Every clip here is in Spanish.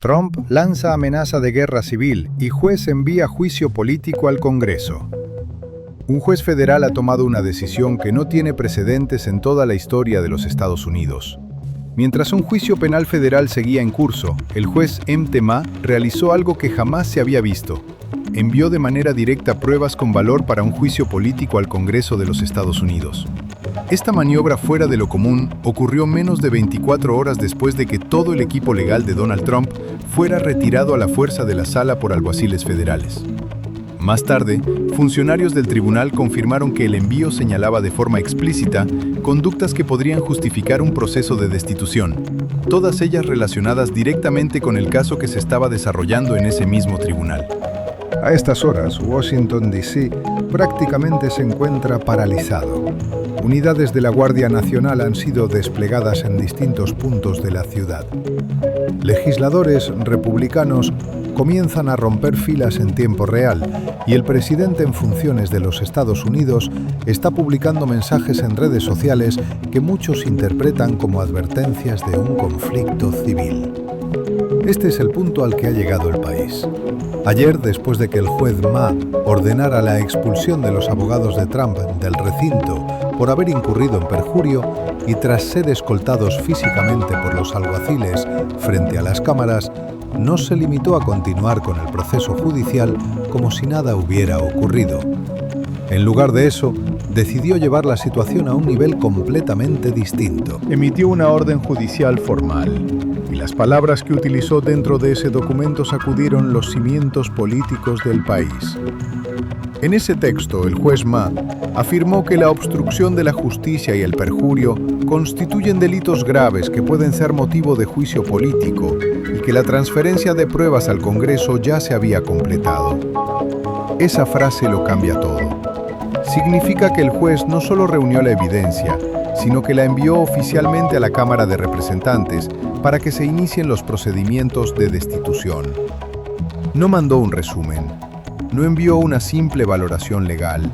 Trump lanza amenaza de guerra civil y juez envía juicio político al Congreso. Un juez federal ha tomado una decisión que no tiene precedentes en toda la historia de los Estados Unidos. Mientras un juicio penal federal seguía en curso, el juez M.T. Ma realizó algo que jamás se había visto. Envió de manera directa pruebas con valor para un juicio político al Congreso de los Estados Unidos. Esta maniobra fuera de lo común ocurrió menos de 24 horas después de que todo el equipo legal de Donald Trump fuera retirado a la fuerza de la sala por alguaciles federales. Más tarde, funcionarios del tribunal confirmaron que el envío señalaba de forma explícita conductas que podrían justificar un proceso de destitución, todas ellas relacionadas directamente con el caso que se estaba desarrollando en ese mismo tribunal. A estas horas, Washington, D.C. prácticamente se encuentra paralizado. Unidades de la Guardia Nacional han sido desplegadas en distintos puntos de la ciudad. Legisladores republicanos comienzan a romper filas en tiempo real y el presidente en funciones de los Estados Unidos está publicando mensajes en redes sociales que muchos interpretan como advertencias de un conflicto civil. Este es el punto al que ha llegado el país. Ayer, después de que el juez Ma ordenara la expulsión de los abogados de Trump del recinto por haber incurrido en perjurio y tras ser escoltados físicamente por los alguaciles frente a las cámaras, no se limitó a continuar con el proceso judicial como si nada hubiera ocurrido. En lugar de eso, decidió llevar la situación a un nivel completamente distinto. Emitió una orden judicial formal, y las palabras que utilizó dentro de ese documento sacudieron los cimientos políticos del país. En ese texto, el juez Ma afirmó que la obstrucción de la justicia y el perjurio constituyen delitos graves que pueden ser motivo de juicio político y que la transferencia de pruebas al Congreso ya se había completado. Esa frase lo cambia todo. Significa que el juez no solo reunió la evidencia, sino que la envió oficialmente a la Cámara de Representantes para que se inicien los procedimientos de destitución. No mandó un resumen, no envió una simple valoración legal,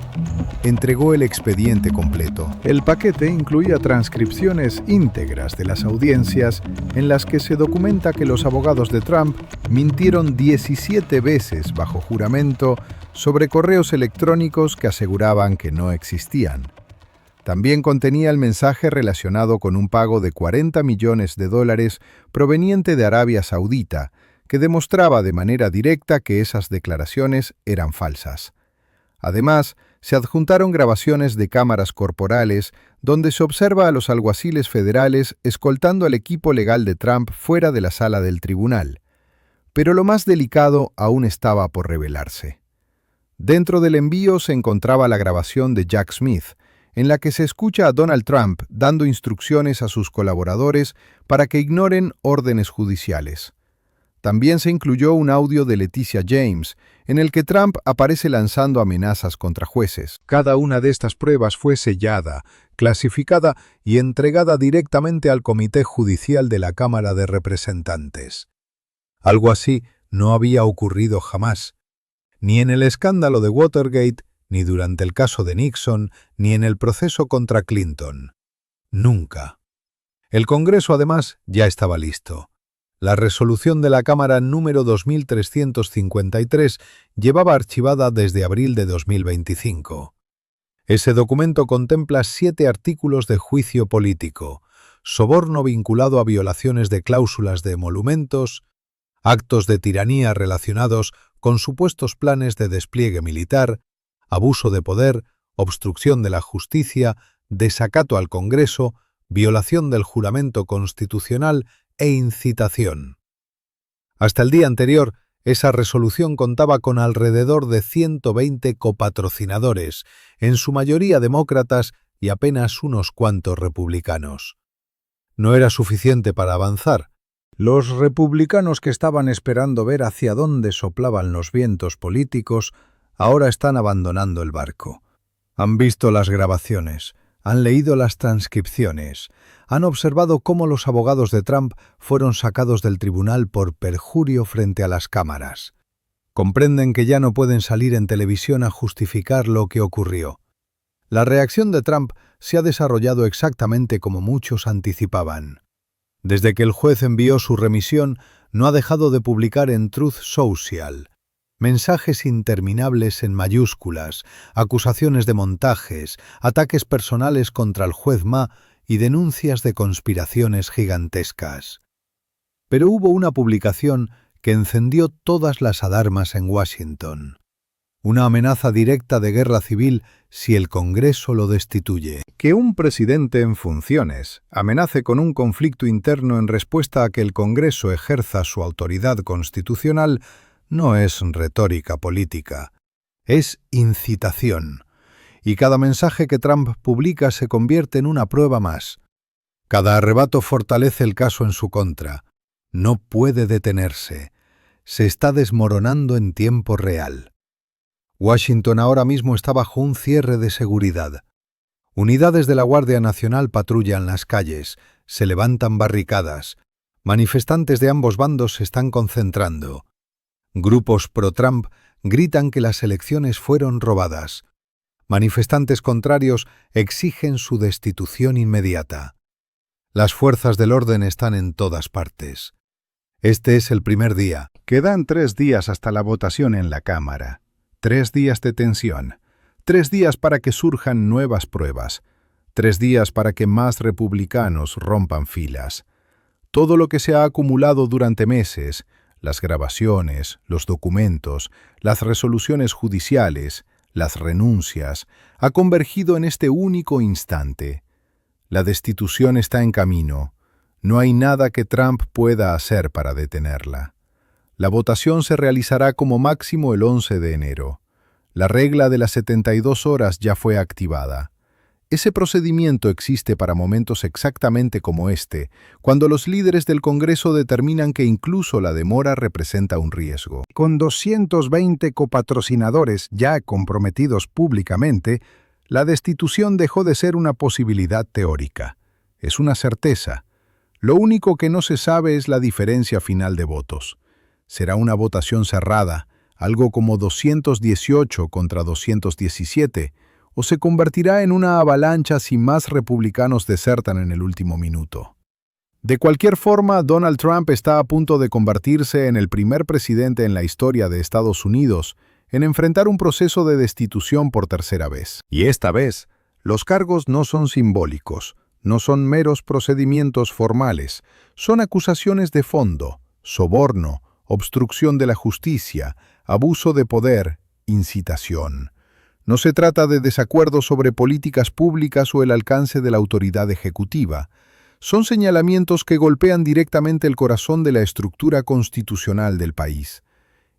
entregó el expediente completo. El paquete incluía transcripciones íntegras de las audiencias en las que se documenta que los abogados de Trump mintieron 17 veces bajo juramento sobre correos electrónicos que aseguraban que no existían. También contenía el mensaje relacionado con un pago de $40 millones proveniente de Arabia Saudita, que demostraba de manera directa que esas declaraciones eran falsas. Además, se adjuntaron grabaciones de cámaras corporales donde se observa a los alguaciles federales escoltando al equipo legal de Trump fuera de la sala del tribunal. Pero lo más delicado aún estaba por revelarse. Dentro del envío se encontraba la grabación de Jack Smith, en la que se escucha a Donald Trump dando instrucciones a sus colaboradores para que ignoren órdenes judiciales. También se incluyó un audio de Leticia James, en el que Trump aparece lanzando amenazas contra jueces. Cada una de estas pruebas fue sellada, clasificada y entregada directamente al Comité Judicial de la Cámara de Representantes. Algo así no había ocurrido jamás, ni en el escándalo de Watergate, ni durante el caso de Nixon, ni en el proceso contra Clinton. Nunca. El Congreso, además, ya estaba listo. La resolución de la Cámara número 2353 llevaba archivada desde abril de 2025. Ese documento contempla 7 artículos de juicio político, soborno vinculado a violaciones de cláusulas de emolumentos, actos de tiranía relacionados con supuestos planes de despliegue militar, abuso de poder, obstrucción de la justicia, desacato al Congreso, violación del juramento constitucional e incitación. Hasta el día anterior, esa resolución contaba con alrededor de 120 copatrocinadores, en su mayoría demócratas y apenas unos cuantos republicanos. No era suficiente para avanzar. Los republicanos que estaban esperando ver hacia dónde soplaban los vientos políticos ahora están abandonando el barco. Han visto las grabaciones, han leído las transcripciones, han observado cómo los abogados de Trump fueron sacados del tribunal por perjurio frente a las cámaras. Comprenden que ya no pueden salir en televisión a justificar lo que ocurrió. La reacción de Trump se ha desarrollado exactamente como muchos anticipaban. Desde que el juez envió su remisión, no ha dejado de publicar en Truth Social mensajes interminables en mayúsculas, acusaciones de montajes, ataques personales contra el juez Ma y denuncias de conspiraciones gigantescas. Pero hubo una publicación que encendió todas las alarmas en Washington. Una amenaza directa de guerra civil si el Congreso lo destituye. Que un presidente en funciones amenace con un conflicto interno en respuesta a que el Congreso ejerza su autoridad constitucional no es retórica política, es incitación. Y cada mensaje que Trump publica se convierte en una prueba más. Cada arrebato fortalece el caso en su contra. No puede detenerse. Se está desmoronando en tiempo real. Washington ahora mismo está bajo un cierre de seguridad. Unidades de la Guardia Nacional patrullan las calles, se levantan barricadas. Manifestantes de ambos bandos se están concentrando. Grupos pro-Trump gritan que las elecciones fueron robadas. Manifestantes contrarios exigen su destitución inmediata. Las fuerzas del orden están en todas partes. Este es el primer día. Quedan 3 días hasta la votación en la Cámara. 3 días de tensión. 3 días para que surjan nuevas pruebas. 3 días para que más republicanos rompan filas. Todo lo que se ha acumulado durante meses, las grabaciones, los documentos, las resoluciones judiciales, las renuncias, ha convergido en este único instante. La destitución está en camino. No hay nada que Trump pueda hacer para detenerla. La votación se realizará como máximo el 11 de enero. La regla de las 72 horas ya fue activada. Ese procedimiento existe para momentos exactamente como este, cuando los líderes del Congreso determinan que incluso la demora representa un riesgo. Con 220 copatrocinadores ya comprometidos públicamente, la destitución dejó de ser una posibilidad teórica. Es una certeza. Lo único que no se sabe es la diferencia final de votos. Será una votación cerrada, algo como 218 contra 217, o se convertirá en una avalancha si más republicanos desertan en el último minuto. De cualquier forma, Donald Trump está a punto de convertirse en el primer presidente en la historia de Estados Unidos en enfrentar un proceso de destitución por tercera vez. Y esta vez, los cargos no son simbólicos, no son meros procedimientos formales, son acusaciones de fondo, soborno, obstrucción de la justicia, abuso de poder, incitación. No se trata de desacuerdos sobre políticas públicas o el alcance de la autoridad ejecutiva. Son señalamientos que golpean directamente el corazón de la estructura constitucional del país.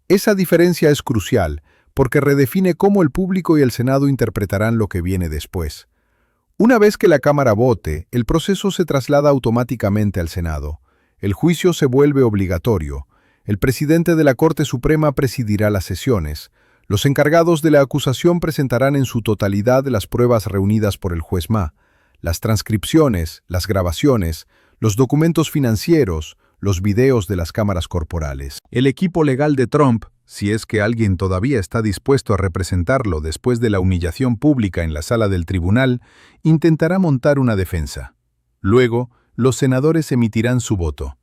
Esa diferencia es crucial porque redefine cómo el público y el Senado interpretarán lo que viene después. Una vez que la Cámara vote, el proceso se traslada automáticamente al Senado. El juicio se vuelve obligatorio. El presidente de la Corte Suprema presidirá las sesiones. Los encargados de la acusación presentarán en su totalidad las pruebas reunidas por el juez Ma, las transcripciones, las grabaciones, los documentos financieros, los videos de las cámaras corporales. El equipo legal de Trump, si es que alguien todavía está dispuesto a representarlo después de la humillación pública en la sala del tribunal, intentará montar una defensa. Luego, los senadores emitirán su voto.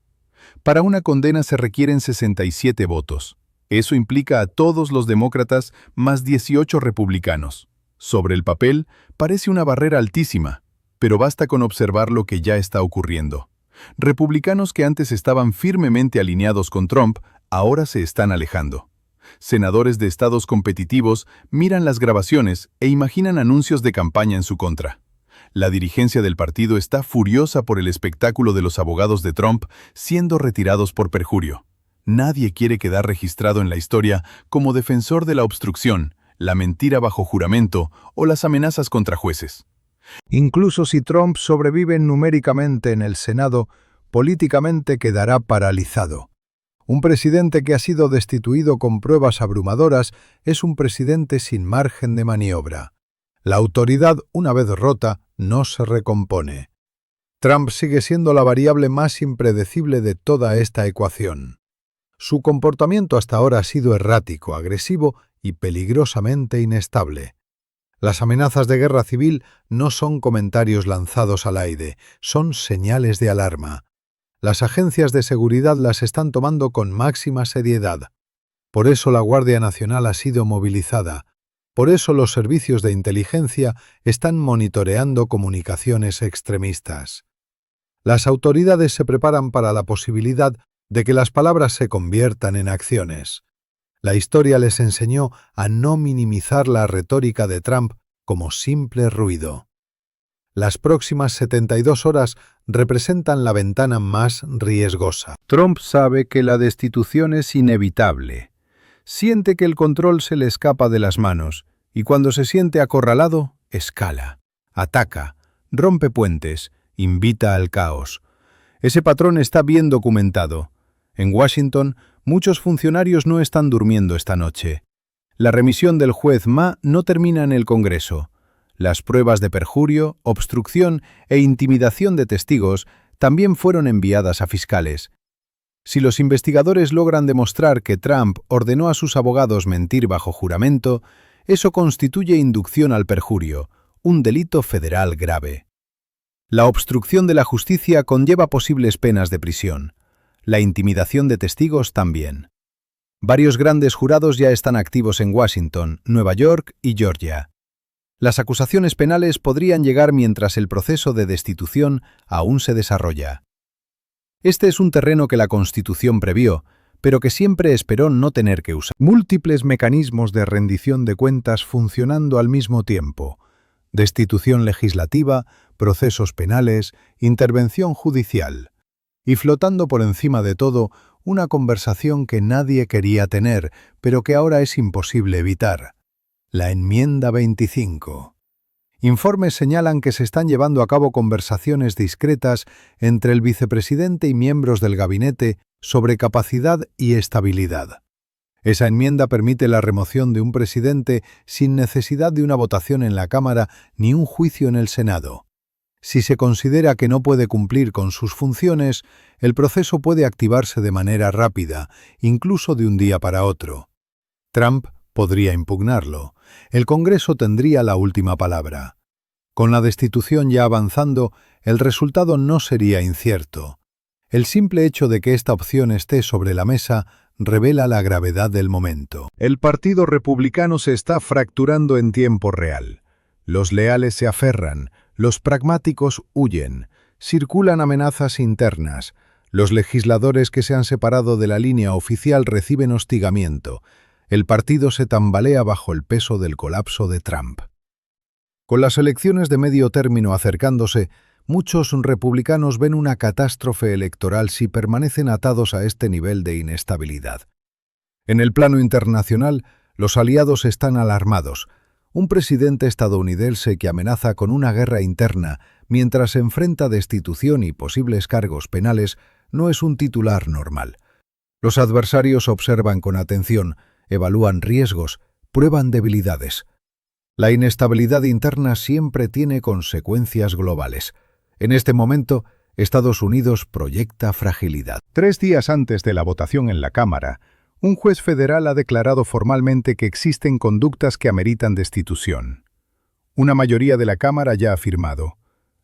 Para una condena se requieren 67 votos. Eso implica a todos los demócratas más 18 republicanos. Sobre el papel, parece una barrera altísima, pero basta con observar lo que ya está ocurriendo. Republicanos que antes estaban firmemente alineados con Trump, ahora se están alejando. Senadores de estados competitivos miran las grabaciones e imaginan anuncios de campaña en su contra. La dirigencia del partido está furiosa por el espectáculo de los abogados de Trump siendo retirados por perjurio. Nadie quiere quedar registrado en la historia como defensor de la obstrucción, la mentira bajo juramento o las amenazas contra jueces. Incluso si Trump sobrevive numéricamente en el Senado, políticamente quedará paralizado. Un presidente que ha sido destituido con pruebas abrumadoras es un presidente sin margen de maniobra. La autoridad, una vez rota, no se recompone. Trump sigue siendo la variable más impredecible de toda esta ecuación. Su comportamiento hasta ahora ha sido errático, agresivo y peligrosamente inestable. Las amenazas de guerra civil no son comentarios lanzados al aire, son señales de alarma. Las agencias de seguridad las están tomando con máxima seriedad. Por eso la Guardia Nacional ha sido movilizada. Por eso los servicios de inteligencia están monitoreando comunicaciones extremistas. Las autoridades se preparan para la posibilidad de que las palabras se conviertan en acciones. La historia les enseñó a no minimizar la retórica de Trump como simple ruido. Las próximas 72 horas representan la ventana más riesgosa. Trump sabe que la destitución es inevitable. Siente que el control se le escapa de las manos y cuando se siente acorralado, escala, ataca, rompe puentes, invita al caos. Ese patrón está bien documentado. En Washington, muchos funcionarios no están durmiendo esta noche. La remisión del juez Ma no termina en el Congreso. Las pruebas de perjurio, obstrucción e intimidación de testigos también fueron enviadas a fiscales. Si los investigadores logran demostrar que Trump ordenó a sus abogados mentir bajo juramento, eso constituye inducción al perjurio, un delito federal grave. La obstrucción de la justicia conlleva posibles penas de prisión. La intimidación de testigos también. Varios grandes jurados ya están activos en Washington, Nueva York y Georgia. Las acusaciones penales podrían llegar mientras el proceso de destitución aún se desarrolla. Este es un terreno que la Constitución previó, pero que siempre esperó no tener que usar. Múltiples mecanismos de rendición de cuentas funcionando al mismo tiempo. Destitución legislativa, procesos penales, intervención judicial. Y flotando por encima de todo, una conversación que nadie quería tener, pero que ahora es imposible evitar. La enmienda 25. Informes señalan que se están llevando a cabo conversaciones discretas entre el vicepresidente y miembros del gabinete sobre capacidad y estabilidad. Esa enmienda permite la remoción de un presidente sin necesidad de una votación en la Cámara ni un juicio en el Senado. Si se considera que no puede cumplir con sus funciones, el proceso puede activarse de manera rápida, incluso de un día para otro. Trump podría impugnarlo. El Congreso tendría la última palabra. Con la destitución ya avanzando, el resultado no sería incierto. El simple hecho de que esta opción esté sobre la mesa revela la gravedad del momento. El Partido Republicano se está fracturando en tiempo real. Los leales se aferran, los pragmáticos huyen, circulan amenazas internas, los legisladores que se han separado de la línea oficial reciben hostigamiento. El partido se tambalea bajo el peso del colapso de Trump. Con las elecciones de medio término acercándose, muchos republicanos ven una catástrofe electoral si permanecen atados a este nivel de inestabilidad. En el plano internacional, los aliados están alarmados. Un presidente estadounidense que amenaza con una guerra interna mientras enfrenta destitución y posibles cargos penales no es un titular normal. Los adversarios observan con atención, evalúan riesgos, prueban debilidades. La inestabilidad interna siempre tiene consecuencias globales. En este momento, Estados Unidos proyecta fragilidad. 3 días antes de la votación en la Cámara, un juez federal ha declarado formalmente que existen conductas que ameritan destitución. Una mayoría de la Cámara ya ha firmado.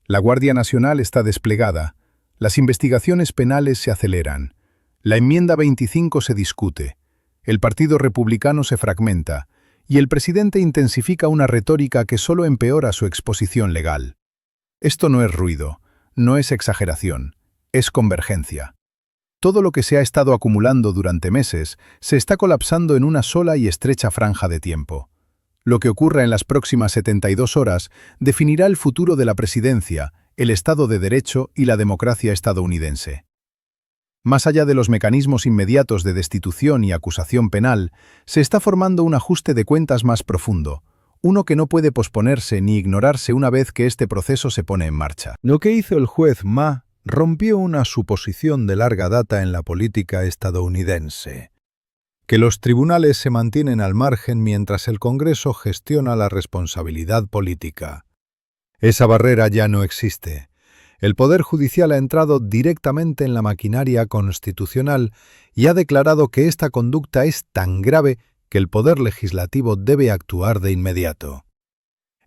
La Guardia Nacional está desplegada. Las investigaciones penales se aceleran. La enmienda 25 se discute. El Partido Republicano se fragmenta y el presidente intensifica una retórica que solo empeora su exposición legal. Esto no es ruido, no es exageración, es convergencia. Todo lo que se ha estado acumulando durante meses se está colapsando en una sola y estrecha franja de tiempo. Lo que ocurra en las próximas 72 horas definirá el futuro de la presidencia, el Estado de Derecho y la democracia estadounidense. Más allá de los mecanismos inmediatos de destitución y acusación penal, se está formando un ajuste de cuentas más profundo, uno que no puede posponerse ni ignorarse una vez que este proceso se pone en marcha. Lo que hizo el juez Ma rompió una suposición de larga data en la política estadounidense, que los tribunales se mantienen al margen mientras el Congreso gestiona la responsabilidad política. Esa barrera ya no existe. El Poder Judicial ha entrado directamente en la maquinaria constitucional y ha declarado que esta conducta es tan grave que el Poder Legislativo debe actuar de inmediato.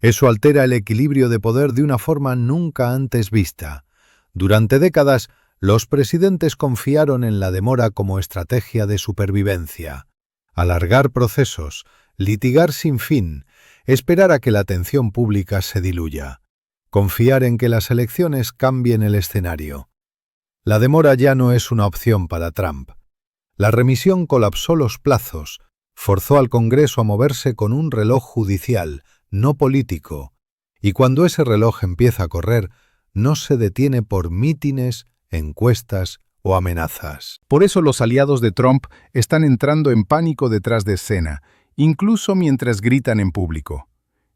Eso altera el equilibrio de poder de una forma nunca antes vista. Durante décadas, Los presidentes confiaron en la demora como estrategia de supervivencia. Alargar procesos, litigar sin fin, esperar a que la atención pública se diluya. Confiar en que las elecciones cambien el escenario. La demora ya no es una opción para Trump. La remisión colapsó los plazos, forzó al Congreso a moverse con un reloj judicial, no político, y cuando ese reloj empieza a correr, no se detiene por mítines, encuestas o amenazas. Por eso los aliados de Trump están entrando en pánico detrás de escena, incluso mientras gritan en público.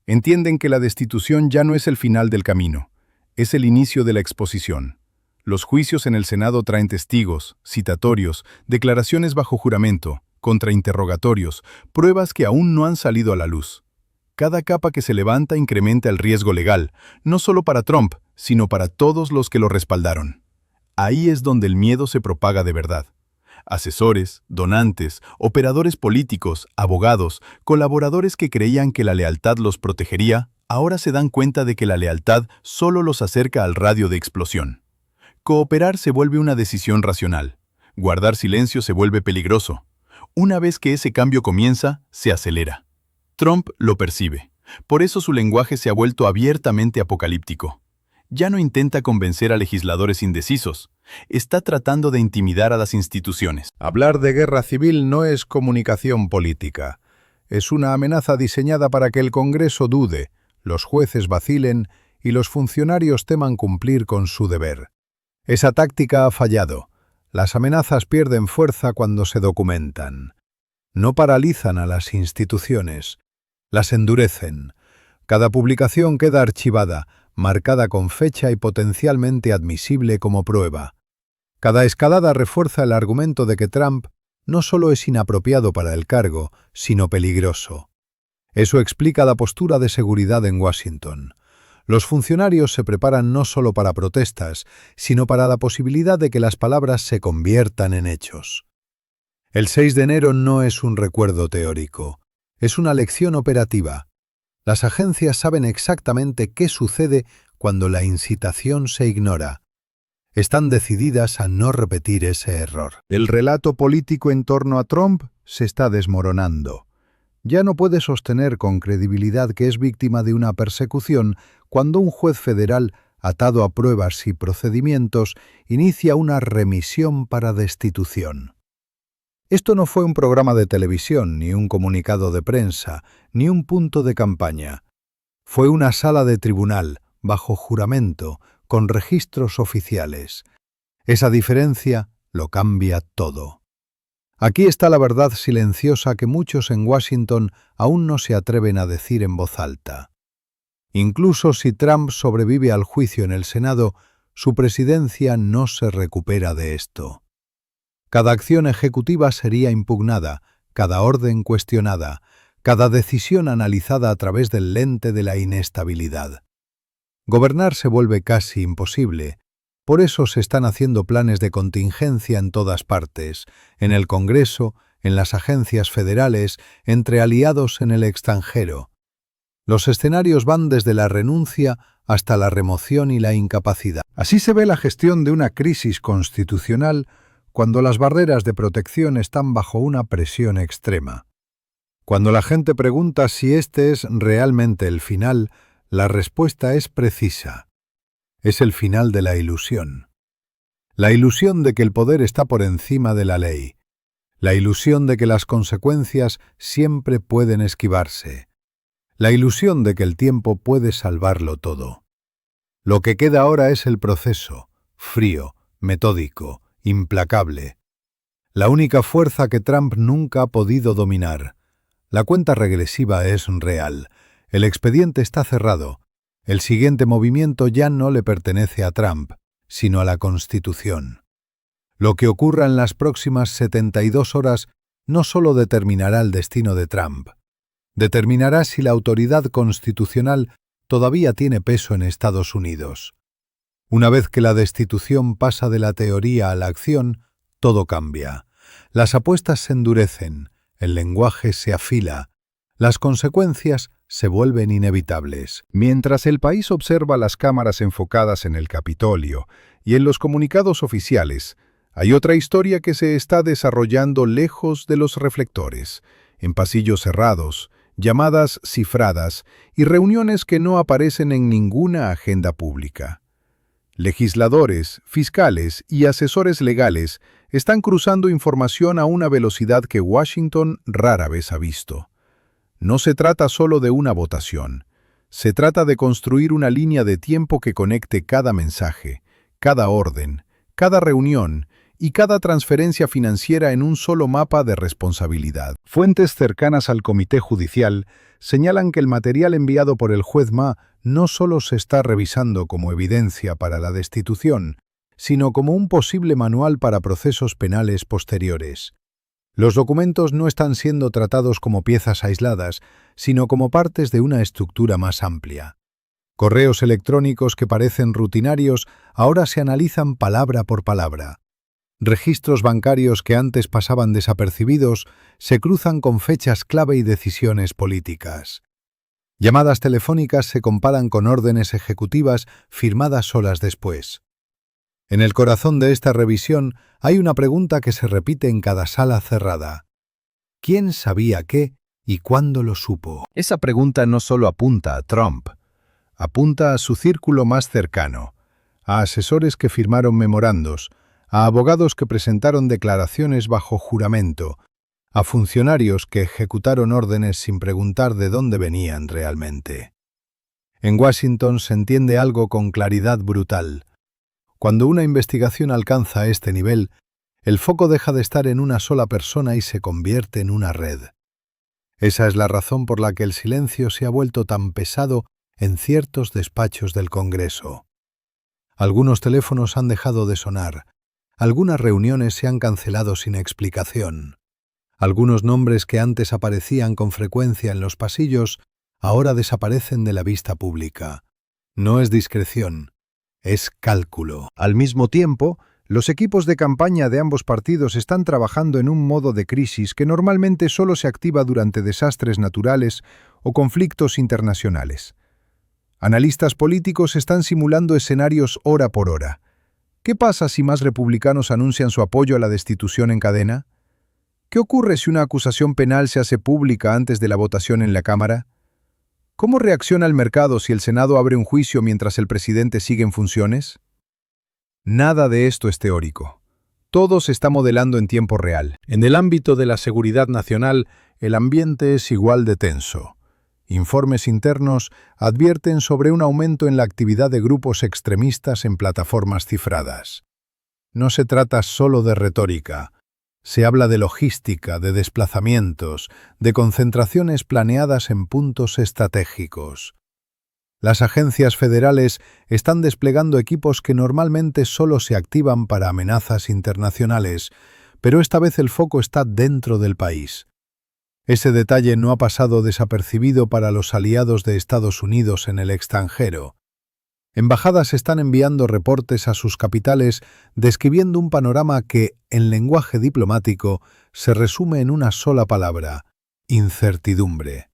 Entienden que la destitución ya no es el final del camino, es el inicio de la exposición. Los juicios en el Senado traen testigos, citatorios, declaraciones bajo juramento, contrainterrogatorios, pruebas que aún no han salido a la luz. Cada capa que se levanta incrementa el riesgo legal, no solo para Trump, sino para todos los que lo respaldaron. Ahí es donde el miedo se propaga de verdad. Asesores, donantes, operadores políticos, abogados, colaboradores que creían que la lealtad los protegería, ahora se dan cuenta de que la lealtad solo los acerca al radio de explosión. Cooperar se vuelve una decisión racional. Guardar silencio se vuelve peligroso. Una vez que ese cambio comienza, se acelera. Trump lo percibe. Por eso su lenguaje se ha vuelto abiertamente apocalíptico. Ya no intenta convencer a legisladores indecisos. Está tratando de intimidar a las instituciones. Hablar de guerra civil no es comunicación política. Es una amenaza diseñada para que el Congreso dude, los jueces vacilen y los funcionarios teman cumplir con su deber. Esa táctica ha fallado. Las amenazas pierden fuerza cuando se documentan. No paralizan a las instituciones, las endurecen. Cada publicación queda archivada, marcada con fecha y potencialmente admisible como prueba. Cada escalada refuerza el argumento de que Trump no solo es inapropiado para el cargo, sino peligroso. Eso explica la postura de seguridad en Washington. Los funcionarios se preparan no solo para protestas, sino para la posibilidad de que las palabras se conviertan en hechos. El 6 de enero no es un recuerdo teórico, es una lección operativa. Las agencias saben exactamente qué sucede cuando la incitación se ignora. Están decididas a no repetir ese error. El relato político en torno a Trump se está desmoronando. Ya no puede sostener con credibilidad que es víctima de una persecución cuando un juez federal, atado a pruebas y procedimientos, inicia una remisión para destitución. Esto no fue un programa de televisión, ni un comunicado de prensa, ni un punto de campaña. Fue una sala de tribunal, bajo juramento, con registros oficiales. Esa diferencia lo cambia todo. Aquí está la verdad silenciosa que muchos en Washington aún no se atreven a decir en voz alta. Incluso si Trump sobrevive al juicio en el Senado, su presidencia no se recupera de esto. Cada acción ejecutiva sería impugnada, cada orden cuestionada, cada decisión analizada a través del lente de la inestabilidad. Gobernar se vuelve casi imposible. Por eso se están haciendo planes de contingencia en todas partes, en el Congreso, en las agencias federales, entre aliados en el extranjero. Los escenarios van desde la renuncia hasta la remoción y la incapacidad. Así se ve la gestión de una crisis constitucional cuando las barreras de protección están bajo una presión extrema. Cuando la gente pregunta si este es realmente el final, la respuesta es precisa. Es el final de la ilusión. La ilusión de que el poder está por encima de la ley. La ilusión de que las consecuencias siempre pueden esquivarse. La ilusión de que el tiempo puede salvarlo todo. Lo que queda ahora es el proceso, frío, metódico, implacable. La única fuerza que Trump nunca ha podido dominar. La cuenta regresiva es real. El expediente está cerrado. El siguiente movimiento ya no le pertenece a Trump, sino a la Constitución. Lo que ocurra en las próximas 72 horas no solo determinará el destino de Trump, determinará si la autoridad constitucional todavía tiene peso en Estados Unidos. Una vez que la destitución pasa de la teoría a la acción, todo cambia. Las apuestas se endurecen, el lenguaje se afila, las consecuencias se vuelven inevitables. Mientras el país observa las cámaras enfocadas en el Capitolio Y en los comunicados oficiales, hay otra historia que se está desarrollando lejos de los reflectores, en pasillos cerrados, llamadas cifradas y reuniones que no aparecen en ninguna agenda pública. Legisladores, fiscales y asesores legales están cruzando información a una velocidad que Washington rara vez ha visto. No se trata solo de una votación. Se trata de construir una línea de tiempo que conecte cada mensaje, cada orden, cada reunión y cada transferencia financiera en un solo mapa de responsabilidad. Fuentes cercanas al Comité Judicial señalan que el material enviado por el juez Ma no solo se está revisando como evidencia para la destitución, sino como un posible manual para procesos penales posteriores. Los documentos no están siendo tratados como piezas aisladas, sino como partes de una estructura más amplia. Correos electrónicos que parecen rutinarios ahora se analizan palabra por palabra. Registros bancarios que antes pasaban desapercibidos se cruzan con fechas clave y decisiones políticas. Llamadas telefónicas se comparan con órdenes ejecutivas firmadas horas después. En el corazón de esta revisión hay una pregunta que se repite en cada sala cerrada. ¿Quién sabía qué y cuándo lo supo? Esa pregunta no solo apunta a Trump, apunta a su círculo más cercano, a asesores que firmaron memorandos, a abogados que presentaron declaraciones bajo juramento, a funcionarios que ejecutaron órdenes sin preguntar de dónde venían realmente. En Washington se entiende algo con claridad brutal. Cuando una investigación alcanza este nivel, el foco deja de estar en una sola persona y se convierte en una red. Esa es la razón por la que el silencio se ha vuelto tan pesado en ciertos despachos del Congreso. Algunos teléfonos han dejado de sonar. Algunas reuniones se han cancelado sin explicación. Algunos nombres que antes aparecían con frecuencia en los pasillos ahora desaparecen de la vista pública. No es discreción, es cálculo. Al mismo tiempo, los equipos de campaña de ambos partidos están trabajando en un modo de crisis que normalmente solo se activa durante desastres naturales o conflictos internacionales. Analistas políticos están simulando escenarios hora por hora. ¿Qué pasa si más republicanos anuncian su apoyo a la destitución en cadena? ¿Qué ocurre si una acusación penal se hace pública antes de la votación en la Cámara? ¿Cómo reacciona el mercado si el Senado abre un juicio mientras el presidente sigue en funciones? Nada de esto es teórico. Todo se está modelando en tiempo real. En el ámbito de la seguridad nacional, el ambiente es igual de tenso. Informes internos advierten sobre un aumento en la actividad de grupos extremistas en plataformas cifradas. No se trata solo de retórica. Se habla de logística, de desplazamientos, de concentraciones planeadas en puntos estratégicos. Las agencias federales están desplegando equipos que normalmente solo se activan para amenazas internacionales, pero esta vez el foco está dentro del país. Ese detalle no ha pasado desapercibido para los aliados de Estados Unidos en el extranjero. Embajadas están enviando reportes a sus capitales describiendo un panorama que, en lenguaje diplomático, se resume en una sola palabra: incertidumbre.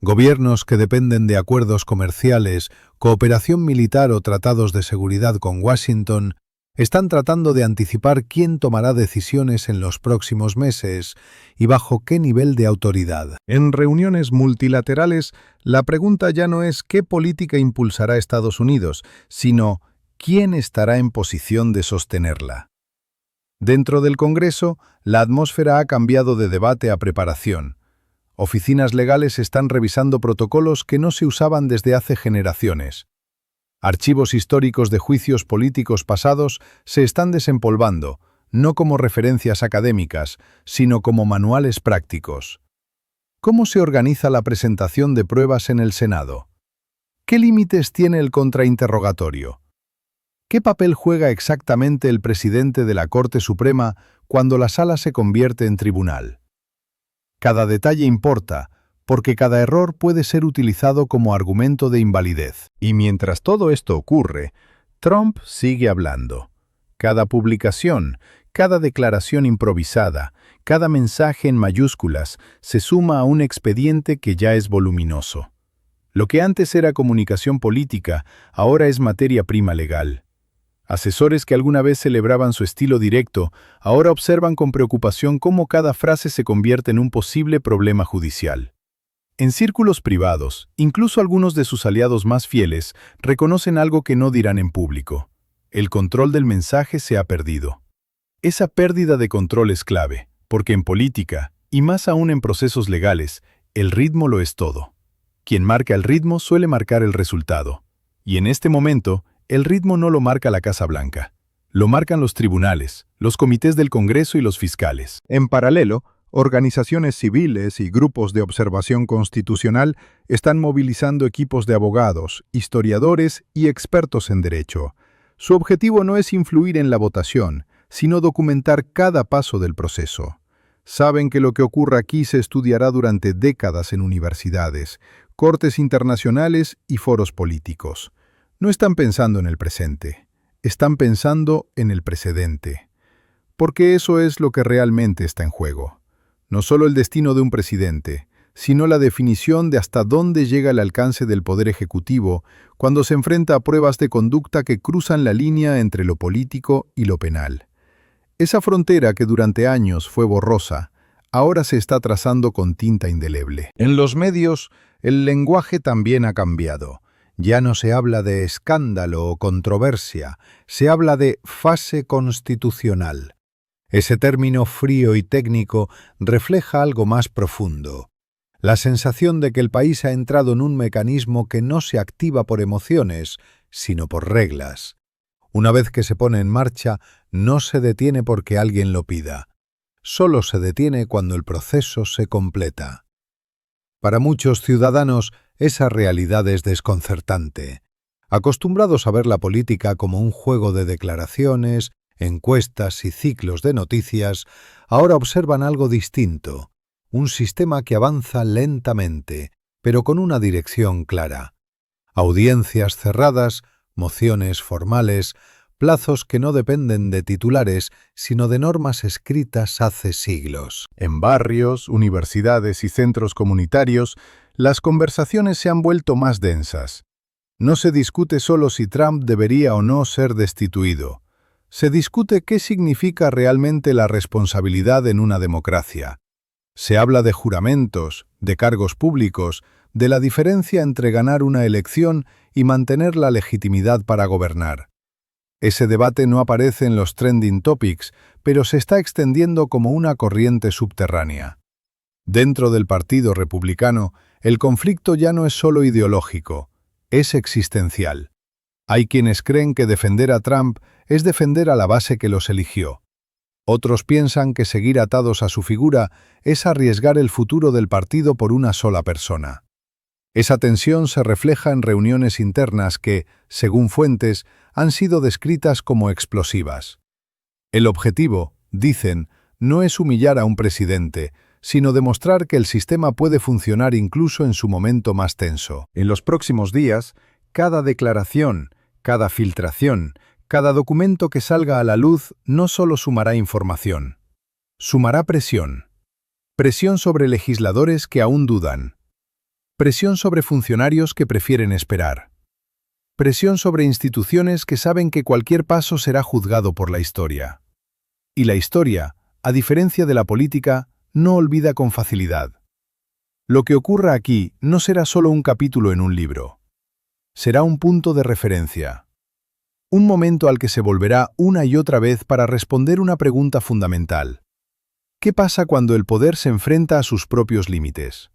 Gobiernos que dependen de acuerdos comerciales, cooperación militar o tratados de seguridad con Washington están tratando de anticipar quién tomará decisiones en los próximos meses y bajo qué nivel de autoridad. En reuniones multilaterales, la pregunta ya no es qué política impulsará Estados Unidos, sino quién estará en posición de sostenerla. Dentro del Congreso, la atmósfera ha cambiado de debate a preparación. Oficinas legales están revisando protocolos que no se usaban desde hace generaciones. Archivos históricos de juicios políticos pasados se están desempolvando, no como referencias académicas, sino como manuales prácticos. ¿Cómo se organiza la presentación de pruebas en el Senado? ¿Qué límites tiene el contrainterrogatorio? ¿Qué papel juega exactamente el presidente de la Corte Suprema cuando la sala se convierte en tribunal? Cada detalle importa, porque cada error puede ser utilizado como argumento de invalidez. Y mientras todo esto ocurre, Trump sigue hablando. Cada publicación, cada declaración improvisada, cada mensaje en mayúsculas se suma a un expediente que ya es voluminoso. Lo que antes era comunicación política, ahora es materia prima legal. Asesores que alguna vez celebraban su estilo directo, ahora observan con preocupación cómo cada frase se convierte en un posible problema judicial. En círculos privados, incluso algunos de sus aliados más fieles reconocen algo que no dirán en público. El control del mensaje se ha perdido. Esa pérdida de control es clave, porque en política, y más aún en procesos legales, el ritmo lo es todo. Quien marca el ritmo suele marcar el resultado. Y en este momento, el ritmo no lo marca la Casa Blanca. Lo marcan los tribunales, los comités del Congreso y los fiscales. En paralelo, organizaciones civiles y grupos de observación constitucional están movilizando equipos de abogados, historiadores y expertos en derecho. Su objetivo no es influir en la votación, sino documentar cada paso del proceso. Saben que lo que ocurra aquí se estudiará durante décadas en universidades, cortes internacionales y foros políticos. No están pensando en el presente, están pensando en el precedente. Porque eso es lo que realmente está en juego. No solo el destino de un presidente, sino la definición de hasta dónde llega el alcance del poder ejecutivo cuando se enfrenta a pruebas de conducta que cruzan la línea entre lo político y lo penal. Esa frontera que durante años fue borrosa, ahora se está trazando con tinta indeleble. En los medios, el lenguaje también ha cambiado. Ya no se habla de escándalo o controversia, se habla de fase constitucional. Ese término frío y técnico refleja algo más profundo. La sensación de que el país ha entrado en un mecanismo que no se activa por emociones, sino por reglas. Una vez que se pone en marcha, no se detiene porque alguien lo pida. Solo se detiene cuando el proceso se completa. Para muchos ciudadanos, esa realidad es desconcertante. Acostumbrados a ver la política como un juego de declaraciones, encuestas y ciclos de noticias, ahora observan algo distinto. Un sistema que avanza lentamente, pero con una dirección clara. Audiencias cerradas, mociones formales, plazos que no dependen de titulares, sino de normas escritas hace siglos. En barrios, universidades y centros comunitarios, las conversaciones se han vuelto más densas. No se discute solo si Trump debería o no ser destituido. Se discute qué significa realmente la responsabilidad en una democracia. Se habla de juramentos, de cargos públicos, de la diferencia entre ganar una elección y mantener la legitimidad para gobernar. Ese debate no aparece en los trending topics, pero se está extendiendo como una corriente subterránea. Dentro del Partido Republicano, el conflicto ya no es solo ideológico, es existencial. Hay quienes creen que defender a Trump es defender a la base que los eligió. Otros piensan que seguir atados a su figura es arriesgar el futuro del partido por una sola persona. Esa tensión se refleja en reuniones internas que, según fuentes, han sido descritas como explosivas. El objetivo, dicen, no es humillar a un presidente, sino demostrar que el sistema puede funcionar incluso en su momento más tenso. En los próximos días, cada declaración, cada filtración, cada documento que salga a la luz no solo sumará información, sumará presión. Presión sobre legisladores que aún dudan. Presión sobre funcionarios que prefieren esperar. Presión sobre instituciones que saben que cualquier paso será juzgado por la historia. Y la historia, a diferencia de la política, no olvida con facilidad. Lo que ocurra aquí no será solo un capítulo en un libro. Será un punto de referencia. Un momento al que se volverá una y otra vez para responder una pregunta fundamental. ¿Qué pasa cuando el poder se enfrenta a sus propios límites?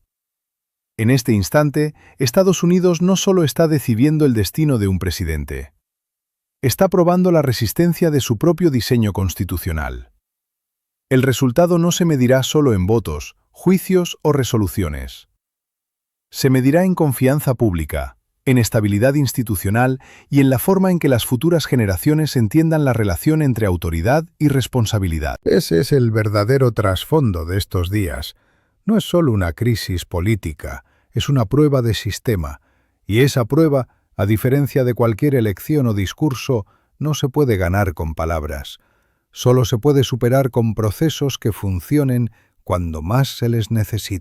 En este instante, Estados Unidos no solo está decidiendo el destino de un presidente. Está probando la resistencia de su propio diseño constitucional. El resultado no se medirá solo en votos, juicios o resoluciones. Se medirá en confianza pública, en estabilidad institucional y en la forma en que las futuras generaciones entiendan la relación entre autoridad y responsabilidad. Ese es el verdadero trasfondo de estos días. No es solo una crisis política, es una prueba de sistema, y esa prueba, a diferencia de cualquier elección o discurso, no se puede ganar con palabras. Solo se puede superar con procesos que funcionen cuando más se les necesita.